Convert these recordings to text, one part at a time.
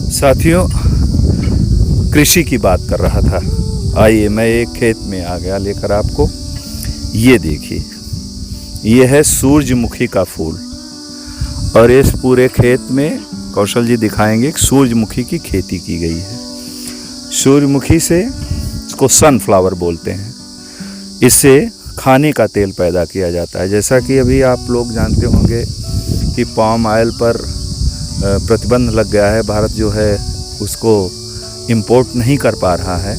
साथियों, कृषि की बात कर रहा था। आइए मैं एक खेत में आ गया लेकर आपको। ये देखिए, ये है सूरजमुखी का फूल और इस पूरे खेत में कौशल जी दिखाएंगे कि सूरजमुखी की खेती की गई है। सूरजमुखी से, इसको सनफ्लावर बोलते हैं, इससे खाने का तेल पैदा किया जाता है। जैसा कि अभी आप लोग जानते होंगे कि पाम ऑयल पर प्रतिबंध लग गया है, भारत जो है उसको इंपोर्ट नहीं कर पा रहा है,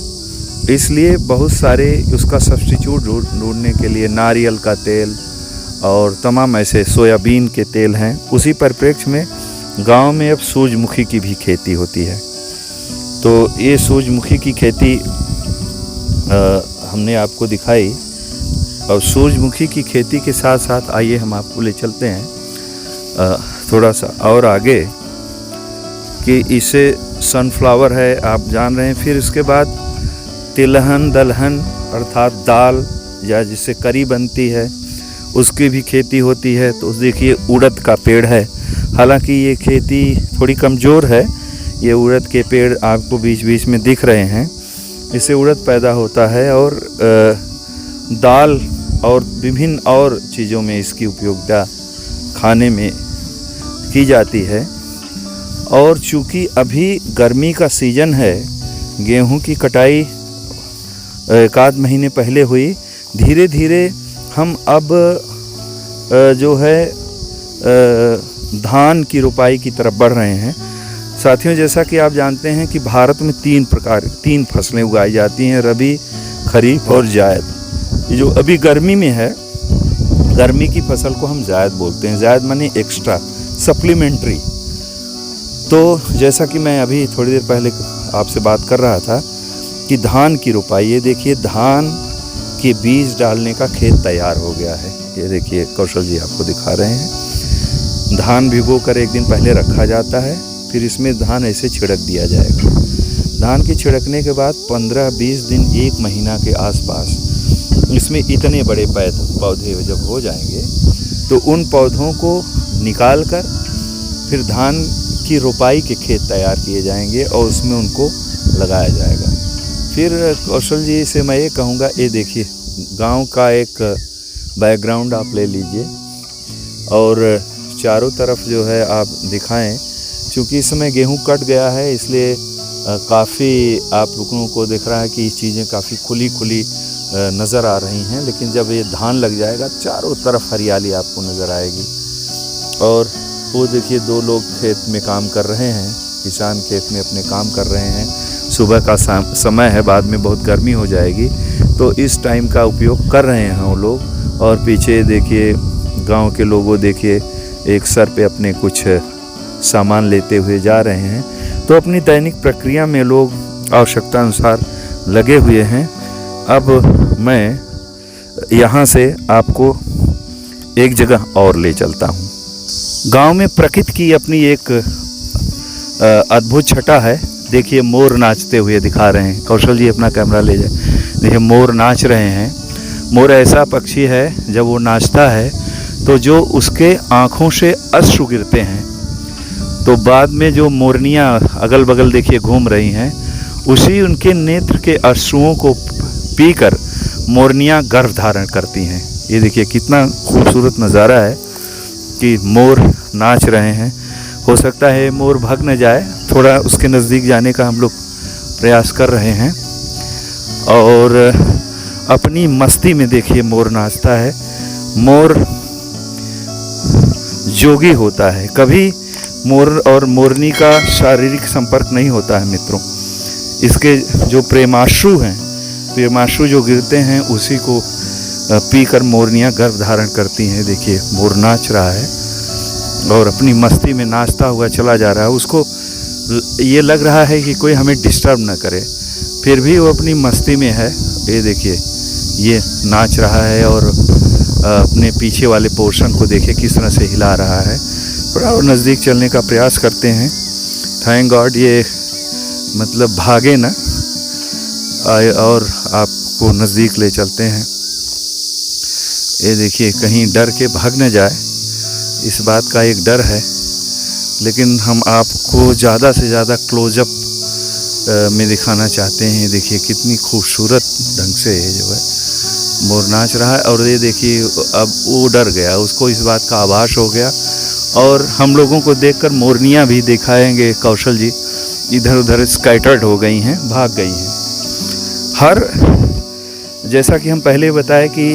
इसलिए बहुत सारे उसका सब्स्टिट्यूट ढूंढने के लिए नारियल का तेल और तमाम ऐसे सोयाबीन के तेल हैं। उसी परिप्रेक्ष्य में गांव में अब सूरजमुखी की भी खेती होती है। तो ये सूरजमुखी की खेती हमने आपको दिखाई। और सूरजमुखी की खेती के साथ साथ आइए हम आपको ले चलते हैं थोड़ा सा और आगे कि इसे सनफ्लावर है, आप जान रहे हैं। फिर उसके बाद तिलहन दलहन अर्थात दाल या जिससे करी बनती है, उसकी भी खेती होती है। तो देखिए उड़द का पेड़ है, हालांकि ये खेती थोड़ी कमज़ोर है। ये उड़द के पेड़ आपको बीच बीच में दिख रहे हैं, इससे उड़द पैदा होता है और दाल और विभिन्न और चीज़ों में इसकी उपयोगिता खाने में की जाती है। और चूँकि अभी गर्मी का सीज़न है, गेहूं की कटाई एक आध महीने पहले हुई, धीरे धीरे हम अब जो है धान की रोपाई की तरफ बढ़ रहे हैं। साथियों, जैसा कि आप जानते हैं कि भारत में तीन फसलें उगाई जाती हैं, रबी, खरीफ और जायद। ये जो अभी गर्मी में है, गर्मी की फसल को हम जायद बोलते हैं। जायद माने एक्स्ट्रा, सप्लीमेंट्री। तो जैसा कि मैं अभी थोड़ी देर पहले आपसे बात कर रहा था कि धान की रोपाई, ये देखिए धान के बीज डालने का खेत तैयार हो गया है। ये देखिए कौशल जी आपको दिखा रहे हैं। धान भिगो कर एक दिन पहले रखा जाता है, फिर इसमें धान ऐसे छिड़क दिया जाएगा। धान के छिड़कने के बाद 15-20 दिन, 1 महीना के आसपास इसमें इतने बड़े पौधे जब हो जाएंगे तो उन पौधों को निकाल कर फिर धान की रोपाई के खेत तैयार किए जाएंगे और उसमें उनको लगाया जाएगा। फिर कौशल जी से मैं ये कहूँगा, ये देखिए गांव का एक बैकग्राउंड आप ले लीजिए और चारों तरफ जो है आप दिखाएं। क्योंकि इस समय गेहूं कट गया है, इसलिए काफ़ी आप लोगों को दिख रहा है कि ये चीज़ें काफ़ी खुली नज़र आ रही हैं। लेकिन जब ये धान लग जाएगा, चारों तरफ हरियाली आपको नज़र आएगी। और वो देखिए 2 लोग खेत में काम कर रहे हैं, किसान खेत में अपने काम कर रहे हैं। सुबह का समय है, बाद में बहुत गर्मी हो जाएगी, तो इस टाइम का उपयोग कर रहे हैं वो लोग। और पीछे देखिए गांव के लोगों, देखिए एक सर पे अपने कुछ सामान लेते हुए जा रहे हैं। तो अपनी दैनिक प्रक्रिया में लोग आवश्यकता अनुसार लगे हुए हैं। अब मैं यहाँ से आपको एक जगह और ले चलता हूँ। गांव में प्रकृति की अपनी एक अद्भुत छटा है। देखिए मोर नाचते हुए दिखा रहे हैं। कौशल जी अपना कैमरा ले जाए। देखिए मोर नाच रहे हैं। मोर ऐसा पक्षी है, जब वो नाचता है तो जो उसके आँखों से अश्रु गिरते हैं, तो बाद में जो मोरनियाँ अगल बगल देखिए घूम रही हैं, उसी उनके नेत्र के अश्रुओं को पीकर मोरनियाँ गर्भ धारण करती हैं। ये देखिए कितना खूबसूरत नज़ारा है कि मोर नाच रहे हैं। हो सकता है मोर भाग न जाए, थोड़ा उसके नज़दीक जाने का हम लोग प्रयास कर रहे हैं। और अपनी मस्ती में देखिए मोर नाचता है। मोर जोगी होता है। कभी मोर और मोरनी का शारीरिक संपर्क नहीं होता है मित्रों। इसके जो प्रेमाश्रु हैं, प्रेमाश्रु जो गिरते हैं, उसी को पीकर मोरनियाँ गर्भ धारण करती हैं। देखिए मोर नाच रहा है और अपनी मस्ती में नाचता हुआ चला जा रहा है। उसको ये लग रहा है कि कोई हमें डिस्टर्ब ना करे, फिर भी वो अपनी मस्ती में है। ये देखिए ये नाच रहा है और अपने पीछे वाले पोर्शन को देखिए किस तरह से हिला रहा है। थोड़ा और नज़दीक चलने का प्रयास करते हैं। थैंक गॉड ये मतलब भागे ना, और आपको नज़दीक ले चलते हैं। ये देखिए कहीं डर के भाग न जाए, इस बात का एक डर है। लेकिन हम आपको ज़्यादा से ज़्यादा क्लोजअप में दिखाना चाहते हैं। देखिए कितनी खूबसूरत ढंग से ये जो है मोर नाच रहा है। और ये देखिए अब वो डर गया, उसको इस बात का आभास हो गया और हम लोगों को देखकर मोरनियाँ भी दिखाएंगे कौशल जी इधर उधर स्कैटर्ड हो गई हैं, भाग गई हैं। हर जैसा कि हम पहले बताए कि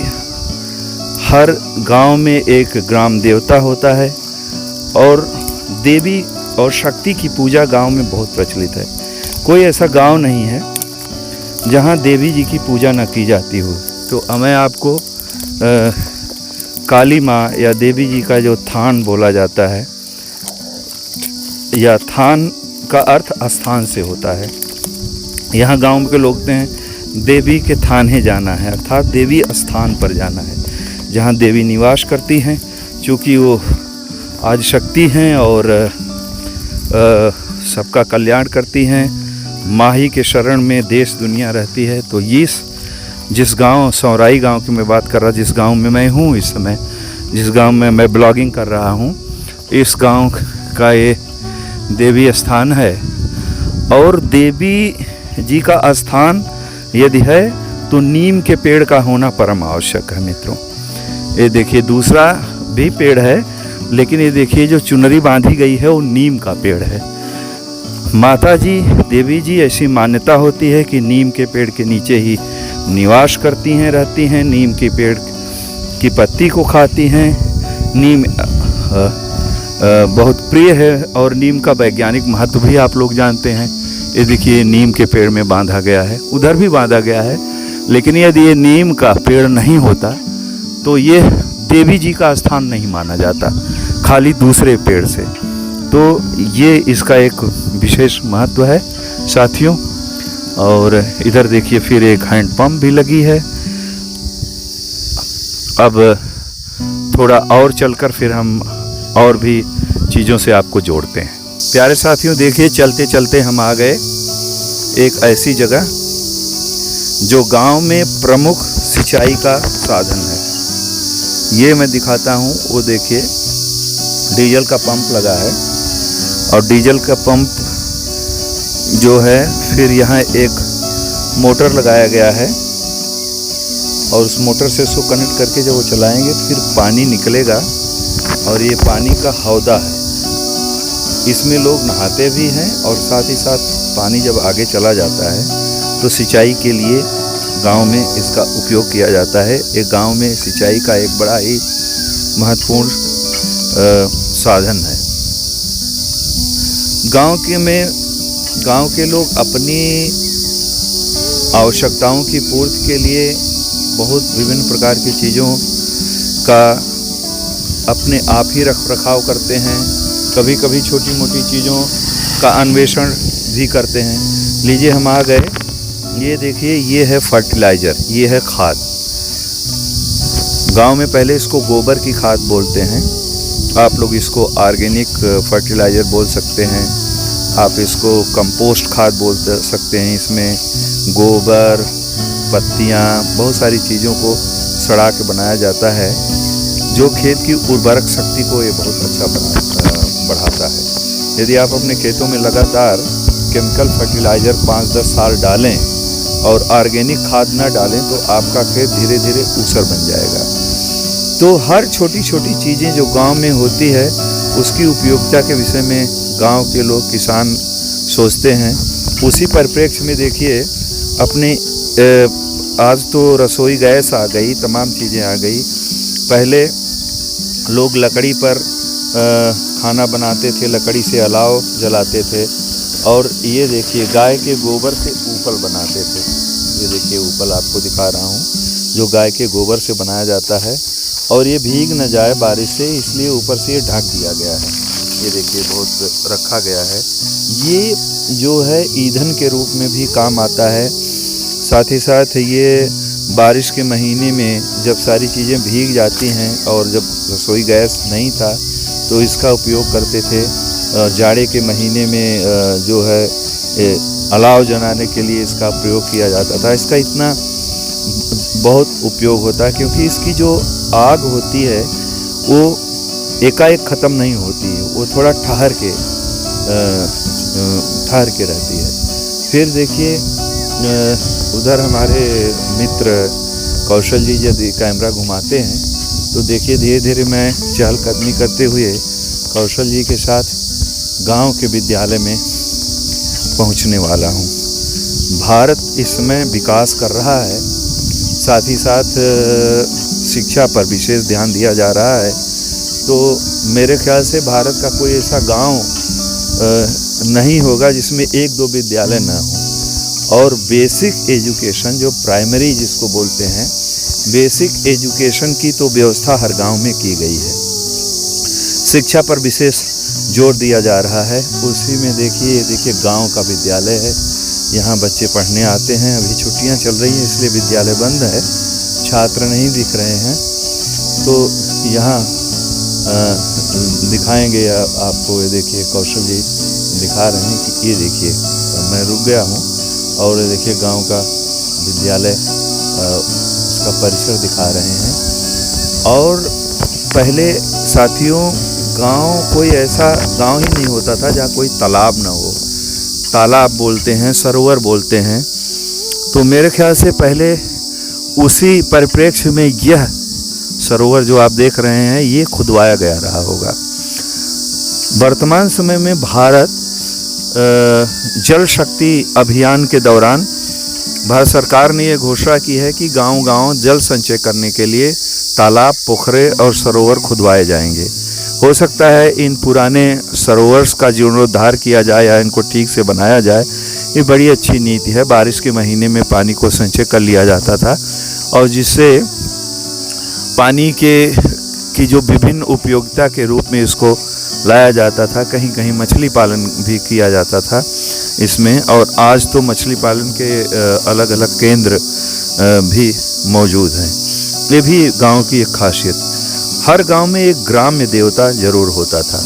हर गांव में एक ग्राम देवता होता है और देवी और शक्ति की पूजा गांव में बहुत प्रचलित है। कोई ऐसा गांव नहीं है जहां देवी जी की पूजा न की जाती हो। तो मैं आपको काली माँ या देवी जी का जो थान बोला जाता है, या थान का अर्थ स्थान से होता है। यहाँ गांव के लोग कहते हैं देवी के थाने जाना है, अर्थात देवी स्थान पर जाना है जहाँ देवी निवास करती हैं। चूँकि वो आज शक्ति हैं और सबका कल्याण करती हैं, माही के शरण में देश दुनिया रहती है। तो जिस गांव सौराई गांव की मैं बात कर रहा, जिस गांव में मैं हूँ इस समय, जिस गांव में मैं ब्लॉगिंग कर रहा हूँ, इस गांव का ये देवी स्थान है। और देवी जी का स्थान यदि है तो नीम के पेड़ का होना परम आवश्यक है मित्रों। ये देखिए दूसरा भी पेड़ है, लेकिन ये देखिए जो चुनरी बांधी गई है वो नीम का पेड़ है। माता जी देवी जी ऐसी मान्यता होती है कि नीम के पेड़ के नीचे ही निवास करती हैं, रहती हैं। नीम के पेड़ की पत्ती को खाती हैं। नीम बहुत प्रिय है और नीम का वैज्ञानिक महत्व भी आप लोग जानते हैं। ये देखिए नीम के पेड़ में बांधा गया है, उधर भी बांधा गया है। लेकिन यदि ये नीम का पेड़ नहीं होता तो ये देवी जी का स्थान नहीं माना जाता, खाली दूसरे पेड़ से। तो ये इसका एक विशेष महत्व है साथियों। और इधर देखिए फिर एक हैंडपम्प भी लगी है। अब थोड़ा और चलकर फिर हम और भी चीज़ों से आपको जोड़ते हैं। प्यारे साथियों देखिए चलते चलते हम आ गए एक ऐसी जगह जो गांव में प्रमुख सिंचाई का साधन है। ये मैं दिखाता हूँ, वो देखिए डीजल का पंप लगा है और डीजल का पंप जो है फिर यहाँ एक मोटर लगाया गया है और उस मोटर से इसको कनेक्ट करके जब वो चलाएंगे फिर पानी निकलेगा और ये पानी का हौदा है। इसमें लोग नहाते भी हैं और साथ ही साथ पानी जब आगे चला जाता है तो सिंचाई के लिए गांव में इसका उपयोग किया जाता है। एक गांव में सिंचाई का एक बड़ा ही महत्वपूर्ण साधन है। गांव के लोग अपनी आवश्यकताओं की पूर्ति के लिए बहुत विभिन्न प्रकार की चीज़ों का अपने आप ही रख रखाव करते हैं। कभी कभी छोटी मोटी चीज़ों का अन्वेषण भी करते हैं। लीजिए हम आ गए, ये देखिए ये है फर्टिलाइज़र, ये है खाद। गांव में पहले इसको गोबर की खाद बोलते हैं, आप लोग इसको ऑर्गेनिक फर्टिलाइज़र बोल सकते हैं, आप इसको कंपोस्ट खाद बोल सकते हैं। इसमें गोबर, पत्तियाँ, बहुत सारी चीज़ों को सड़ा के बनाया जाता है जो खेत की उर्वरक शक्ति को ये बहुत अच्छा बढ़ाता है। यदि आप अपने खेतों में लगातार केमिकल फर्टिलाइज़र 5-10 साल डालें और ऑर्गेनिक खाद ना डालें तो आपका खेत धीरे धीरे ऊसर बन जाएगा। तो हर छोटी छोटी चीज़ें जो गांव में होती है उसकी उपयोगिता के विषय में गांव के लोग किसान सोचते हैं। उसी परिप्रेक्ष्य में देखिए अपने आज तो रसोई गैस आ गई, तमाम चीज़ें आ गई। पहले लोग लकड़ी पर खाना बनाते थे, लकड़ी से अलाव जलाते थे। और ये देखिए गाय के गोबर से ऊपल बनाते थे। ये देखिए ऊपल आपको दिखा रहा हूँ जो गाय के गोबर से बनाया जाता है और ये भीग न जाए बारिश से, इसलिए ऊपर से ये ढक दिया गया है। ये देखिए बहुत रखा गया है। ये जो है ईंधन के रूप में भी काम आता है। साथ ही साथ ये बारिश के महीने में जब सारी चीज़ें भीग जाती हैं और जब रसोई गैस नहीं था तो इसका उपयोग करते थे। जाड़े के महीने में जो है अलाव जलाने के लिए इसका प्रयोग किया जाता था। इसका इतना बहुत उपयोग होता है क्योंकि इसकी जो आग होती है वो एकाएक ख़त्म नहीं होती है, वो थोड़ा ठहर के रहती है। फिर देखिए उधर हमारे मित्र कौशल जी यदि कैमरा घुमाते हैं तो देखिए धीरे धीरे मैं चहलकदमी करते हुए कौशल जी के साथ गांव के विद्यालय में पहुंचने वाला हूं। भारत इस समय विकास कर रहा है, साथ ही साथ शिक्षा पर विशेष ध्यान दिया जा रहा है। तो मेरे ख्याल से भारत का कोई ऐसा गांव नहीं होगा जिसमें एक दो विद्यालय ना हो। और बेसिक एजुकेशन जो प्राइमरी जिसको बोलते हैं, बेसिक एजुकेशन की तो व्यवस्था हर गांव में की गई है। शिक्षा पर विशेष जोर दिया जा रहा है। उसी में देखिए गांव का विद्यालय है, यहाँ बच्चे पढ़ने आते हैं। अभी छुट्टियां चल रही हैं इसलिए विद्यालय बंद है, छात्र नहीं दिख रहे हैं। तो यहाँ दिखाएंगे आपको। ये देखिए कौशल जी दिखा रहे हैं कि ये देखिए मैं रुक गया हूँ और देखिए गांव का विद्यालय उसका परिसर दिखा रहे हैं। और पहले साथियों गांव कोई ऐसा गांव ही नहीं होता था जहाँ कोई तालाब ना हो। तालाब बोलते हैं, सरोवर बोलते हैं। तो मेरे ख्याल से पहले उसी परिप्रेक्ष्य में यह सरोवर जो आप देख रहे हैं ये खुदवाया गया रहा होगा। वर्तमान समय में भारत जल शक्ति अभियान के दौरान भारत सरकार ने ये घोषणा की है कि गांव-गांव जल संचय करने के लिए तालाब, पोखरे और सरोवर खुदवाए जाएंगे। हो सकता है इन पुराने सरोवर्स का जीर्णोद्धार किया जाए या इनको ठीक से बनाया जाए। ये बड़ी अच्छी नीति है। बारिश के महीने में पानी को संचय कर लिया जाता था और जिससे पानी की जो विभिन्न उपयोगिता के रूप में इसको लाया जाता था। कहीं कहीं मछली पालन भी किया जाता था इसमें। और आज तो मछली पालन के अलग अलग केंद्र भी मौजूद हैं। ये भी गांव की एक खासियत। हर गांव में एक ग्राम्य देवता जरूर होता था।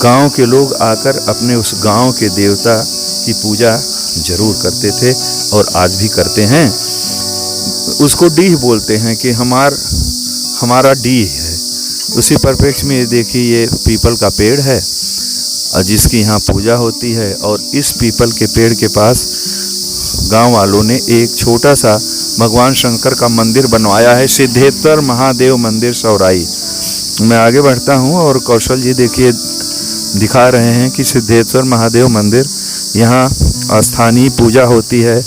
गांव के लोग आकर अपने उस गांव के देवता की पूजा जरूर करते थे और आज भी करते हैं। उसको डीह बोलते हैं कि हमारा डीह है। उसी परिप्रेक्ष्य में देखिए ये पीपल का पेड़ है जिसकी यहाँ पूजा होती है। और इस पीपल के पेड़ के पास गांव वालों ने एक छोटा सा भगवान शंकर का मंदिर बनवाया है, सिद्धेश्वर महादेव मंदिर सौराई। मैं आगे बढ़ता हूँ और कौशल जी देखिए दिखा रहे हैं कि सिद्धेश्वर महादेव मंदिर यहाँ स्थानीय पूजा होती है।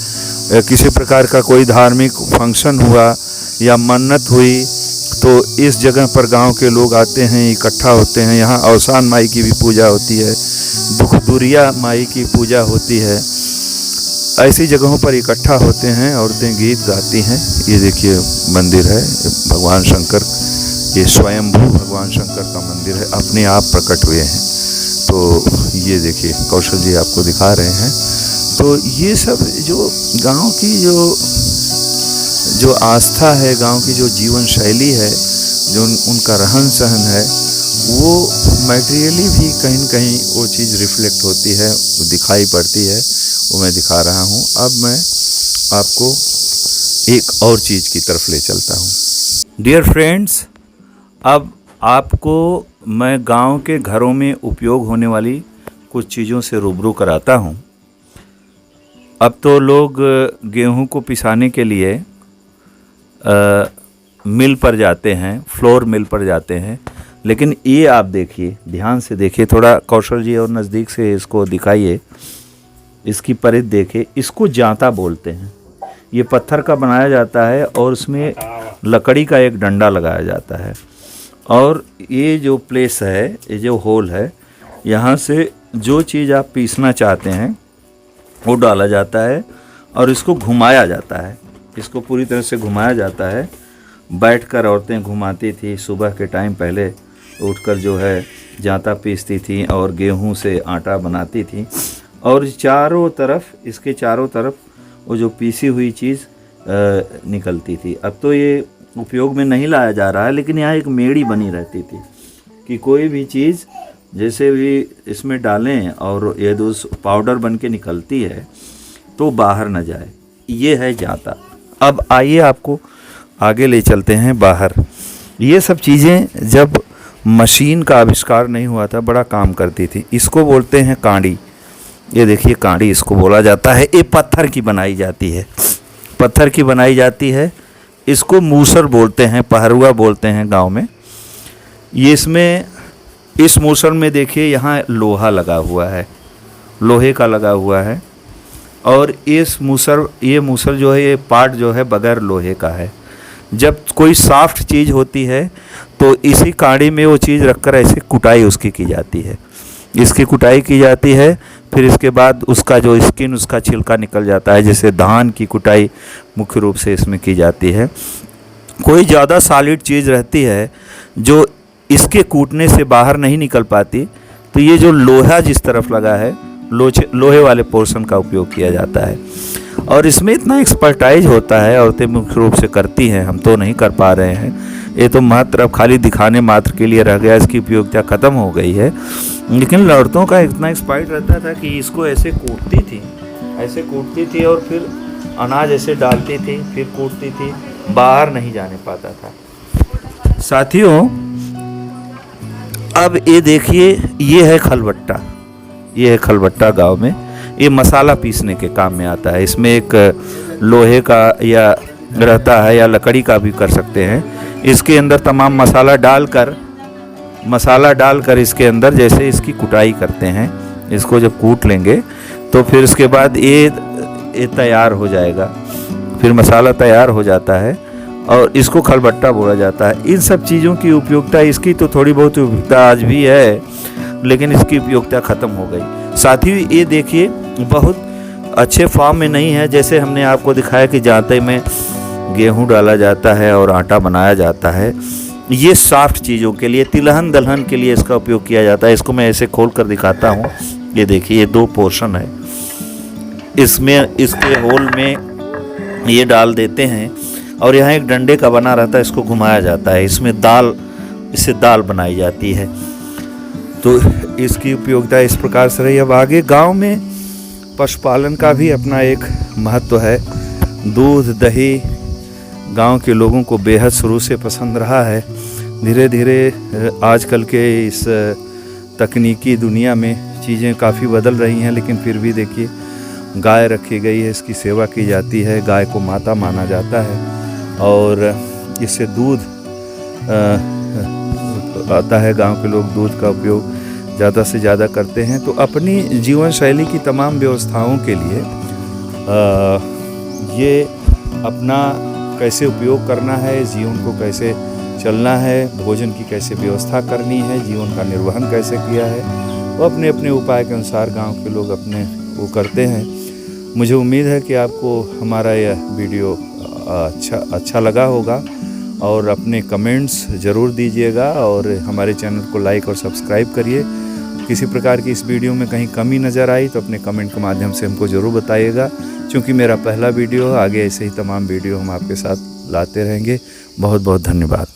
किसी प्रकार का कोई धार्मिक फंक्शन हुआ या मन्नत हुई तो इस जगह पर गांव के लोग आते हैं, इकट्ठा होते हैं। यहाँ अवसान माई की भी पूजा होती है, दुख दुरिया माई की पूजा होती है। ऐसी जगहों पर इकट्ठा होते हैं, औरतें गीत गाती हैं। ये देखिए मंदिर है भगवान शंकर, ये स्वयंभू भगवान शंकर का मंदिर है, अपने आप प्रकट हुए हैं। तो ये देखिए कौशल जी आपको दिखा रहे हैं। तो ये सब जो गांव की जो आस्था है, गांव की जो जीवन शैली है, जो उनका रहन सहन है, वो मैटेरियली भी कहीं न कहीं वो चीज़ रिफ्लेक्ट होती है, दिखाई पड़ती है। वो मैं दिखा रहा हूँ। अब मैं आपको एक और चीज़ की तरफ ले चलता हूँ। डियर फ्रेंड्स, अब आपको मैं गांव के घरों में उपयोग होने वाली कुछ चीज़ों से रूबरू कराता हूँ। अब तो लोग गेहूं को पिसाने के लिए मिल पर जाते हैं, फ्लोर मिल पर जाते हैं। लेकिन ये आप देखिए, ध्यान से देखिए, थोड़ा कौशल जी और नज़दीक से इसको दिखाइए, इसकी परिध देखिए। इसको जांता बोलते हैं। ये पत्थर का बनाया जाता है और उसमें लकड़ी का एक डंडा लगाया जाता है। और ये जो प्लेस है, ये जो होल है, यहाँ से जो चीज़ आप पीसना चाहते हैं वो डाला जाता है और इसको घुमाया जाता है। इसको पूरी तरह से घुमाया जाता है। बैठकर औरतें घुमाती थी। सुबह के टाइम पहले उठकर जो है जांता पीसती थी और गेहूं से आटा बनाती थी। और चारों तरफ, इसके चारों तरफ वो जो पीसी हुई चीज़ निकलती थी। अब तो ये उपयोग में नहीं लाया जा रहा है, लेकिन यहाँ एक मेड़ी बनी रहती थी कि कोई भी चीज़ जैसे भी इसमें डालें और ये दूस पाउडर बन के निकलती है तो बाहर न जाए। ये है जांता। अब आइए आपको आगे ले चलते हैं बाहर। ये सब चीज़ें जब मशीन का आविष्कार नहीं हुआ था, बड़ा काम करती थी। इसको बोलते हैं कांडी। ये देखिए कांडी इसको बोला जाता है। ये पत्थर की बनाई जाती है, पत्थर की बनाई जाती है। इसको मूसर बोलते हैं, पहरुआ बोलते हैं गांव में। ये इसमें इस मूसर में देखिए यहाँ लोहा लगा हुआ है, लोहे का लगा हुआ है। और ये मूसर जो है, ये पार्ट जो है बगैर लोहे का है। जब कोई सॉफ्ट चीज़ होती है तो इसी कांडी में वो चीज़ रखकर ऐसे कुटाई उसकी की जाती है। इसकी कुटाई की जाती है, फिर इसके बाद उसका जो स्किन, उसका छिलका निकल जाता है। जैसे धान की कुटाई मुख्य रूप से इसमें की जाती है। कोई ज़्यादा सॉलिड चीज़ रहती है जो इसके कूटने से बाहर नहीं निकल पाती, तो ये जो लोहा जिस तरफ लगा है, लोहे वाले पोर्शन का उपयोग किया जाता है। और इसमें इतना एक्सपर्टाइज होता है, औरतें मुख्य रूप से करती हैं, हम तो नहीं कर पा रहे हैं। ये तो मात्र अब खाली दिखाने मात्र के लिए रह गया, इसकी उपयोगिता ख़त्म हो गई है। लेकिन औरतों का इतना एक्सपर्ट रहता था कि इसको ऐसे कूटती थी और फिर अनाज ऐसे डालती थी, फिर कूटती थी, बाहर नहीं जाने पाता था। साथियों, अब ये देखिए, ये है खलबट्टा। ये है खलबट्टा गांव में। ये मसाला पीसने के काम में आता है। इसमें एक लोहे का या रहता है या लकड़ी का भी कर सकते हैं। इसके अंदर तमाम मसाला डालकर इसके अंदर जैसे इसकी कुटाई करते हैं। इसको जब कूट लेंगे तो फिर उसके बाद ये तैयार हो जाएगा। फिर मसाला तैयार हो जाता है और इसको खलबट्टा बोला जाता है। इन सब चीज़ों की उपयोगिता, इसकी तो थोड़ी बहुत उपयोगिता आज भी है, लेकिन इसकी उपयोगिता ख़त्म हो गई। साथ ही ये देखिए, बहुत अच्छे फॉर्म में नहीं है। जैसे हमने आपको दिखाया कि जाते में गेहूं डाला जाता है और आटा बनाया जाता है। ये सॉफ्ट चीज़ों के लिए, तिलहन दलहन के लिए इसका उपयोग किया जाता है। इसको मैं ऐसे खोल कर दिखाता हूँ। ये देखिए, ये 2 पोर्शन है। इसमें इसके होल में ये डाल देते हैं और यहाँ एक डंडे का बना रहता है, इसको घुमाया जाता है। इससे दाल बनाई जाती है। तो इसकी उपयोगिता इस प्रकार से रही। अब आगे गांव में पशुपालन का भी अपना एक महत्व है। दूध दही गांव के लोगों को बेहद शुरू से पसंद रहा है। धीरे धीरे आजकल के इस तकनीकी दुनिया में चीज़ें काफ़ी बदल रही हैं, लेकिन फिर भी देखिए, गाय रखी गई है, इसकी सेवा की जाती है। गाय को माता माना जाता है और इससे दूध आता है। गांव के लोग दूध का उपयोग ज़्यादा से ज़्यादा करते हैं। तो अपनी जीवन शैली की तमाम व्यवस्थाओं के लिए ये अपना कैसे उपयोग करना है, जीवन को कैसे चलना है, भोजन की कैसे व्यवस्था करनी है, जीवन का निर्वहन कैसे किया है, वो अपने अपने उपाय के अनुसार गांव के लोग अपने वो करते हैं। मुझे उम्मीद है कि आपको हमारा यह वीडियो अच्छा लगा होगा और अपने कमेंट्स ज़रूर दीजिएगा और हमारे चैनल को लाइक और सब्सक्राइब करिए। किसी प्रकार की इस वीडियो में कहीं कमी नज़र आई तो अपने कमेंट के माध्यम से हमको ज़रूर बताइएगा, क्योंकि मेरा पहला वीडियो है। आगे ऐसे ही तमाम वीडियो हम आपके साथ लाते रहेंगे। बहुत बहुत धन्यवाद।